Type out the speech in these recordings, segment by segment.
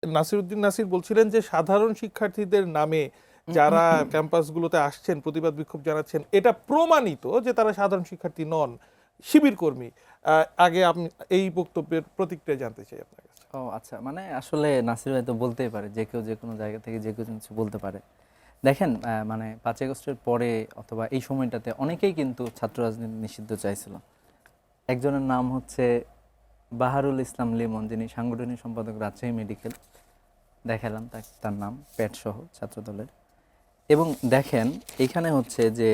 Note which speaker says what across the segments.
Speaker 1: নাসিরউদ্দিন নাসির বলছিলেন যে সাধারণ শিক্ষার্থীদের নামে যারা ক্যাম্পাসগুলোতে আসছেন প্রতিবাদ বিক্ষোভ জানাচ্ছেন এটা প্রমাণিত যে তারা সাধারণ শিক্ষার্থী নন, শিবির কর্মী। আগে আপনি এই বক্তব্যের প্রতিক্রিয়া জানতে চাই আপনার কাছে।
Speaker 2: ও আচ্ছা, মানে আসলে নাসির ভাই তো বলতেই পারে, যে কেউ যে কোনো জায়গা থেকে যে কেউ কিছু বলতে পারে। দেখেন, মানে 5ই আগস্টের পরে অথবা এই সময়টাতে অনেকেই কিন্তু ছাত্র রাজনীতি নিষিদ্ধ চাইছিল। একজনের নাম হচ্ছে বাহারুল ইসলাম লিমন, যিনি সাংগঠনিক সম্পাদক রাজশাহী মেডিকেল। দেখালাম তার নাম প্যাট সহ ছাত্রদলের। এবং দেখেন এখানে হচ্ছে যে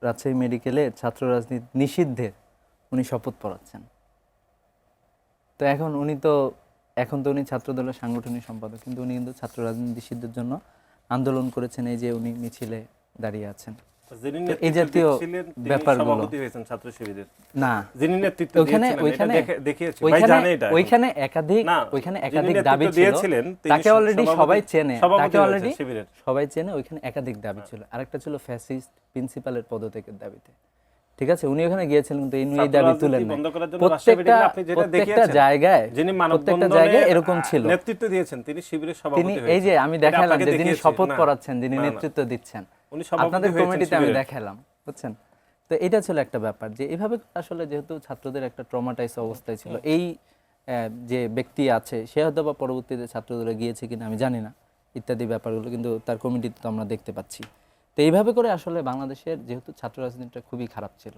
Speaker 2: রাজশাহী মেডিকেলে ছাত্র রাজনীতি নিষিদ্ধের উনি শপথ পড়াচ্ছেন। তো এখন উনি ছাত্রদলের সাংগঠনিক সম্পাদক, কিন্তু উনি কিন্তু ছাত্র রাজনীতি নিষিদ্ধের জন্য আন্দোলন করেছেন। এই যে উনি মিছিলে দাঁড়িয়ে আছেন, এই জাতীয় ব্যাপারগুলো
Speaker 3: ছাত্র শিবিরের
Speaker 2: না,
Speaker 3: যিনি নেতৃত্ব
Speaker 2: ওইখানে একাধিক দাবি ছিল, তাকে অলরেডি সবাই চেনে। ওইখানে একাধিক দাবি ছিল। আরেকটা ছিল ফ্যাসিস্ট প্রিন্সিপালের পদত্যাগের দাবিতে। ঠিক আছে, উনি ওখানে গিয়েছিলেন, কিন্তু এই দাবি তুলেন না। প্রত্যেকটা জায়গায় এরকম ছিল।
Speaker 3: নেতৃত্ব দিয়েছেন তিনি, শিবিরের সভাপতি
Speaker 2: তিনি এই যে আমি দেখালাম যে যিনি শপথ পড়াচ্ছেন, যিনি নেতৃত্ব দিচ্ছেন, আপনাদের কমিটিতে আমি দেখালাম, বুঝছেন? তো এটা ছিল একটা ব্যাপার, যে এইভাবে আসলে যেহেতু ছাত্রদের একটা ট্রমাটাইজ অবস্থায় ছিল, এই যে ব্যক্তি আছে সে হয়তো বা পরবর্তীতে ছাত্রদলে গিয়েছে কিনা আমি জানি না, ইত্যাদি ব্যাপারগুলো কিন্তু তার কমিটিতে তো আমরা দেখতে পাচ্ছি। তো এইভাবে করে আসলে বাংলাদেশের যেহেতু ছাত্র রাজনীতিটা খুবই খারাপ ছিল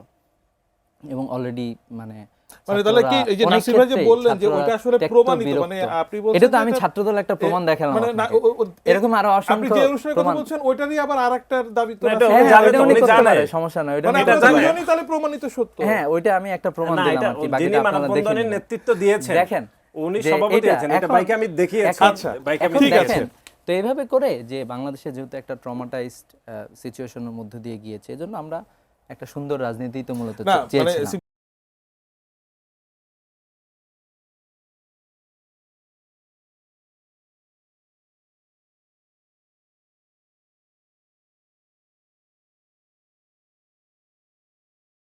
Speaker 2: এবং অলরেডি মানে
Speaker 1: তাহলে কি এই যে নাসির ভাই যে বললেন যে ওটা আসলে প্রমাণিত, মানে আপনি বলছেন
Speaker 2: এটা তো আমি ছাত্রদল একটা প্রমাণ দেখালাম, মানে এরকম আরো অসংখ্য
Speaker 1: আপনি যে অনুসারে কথা বলছেন ওইটারই আবার আরেকটার দাবি তো
Speaker 2: সমস্যা না, ওইটা
Speaker 1: জানি তাহলে প্রমাণিত সত্য।
Speaker 2: হ্যাঁ, ওইটা আমি একটা প্রমাণ দিলাম আর কি, বাকিটা আপনারা দেখেন।
Speaker 3: নেতৃত্ব দিয়েছেন,
Speaker 2: দেখেন
Speaker 3: উনি সভাপতি আছেন, এটা বাইকে আমি দেখিয়েছি।
Speaker 1: আচ্ছা,
Speaker 2: ঠিক আছে। তো এইভাবে করে যে বাংলাদেশে যেহেতু একটা ট্রমাটাইজড সিচুয়েশনের মধ্যে দিয়ে গিয়েছে, এজন্য আমরা একটা সুন্দর রাজনীতি তো মূলত চেয়েছিলাম।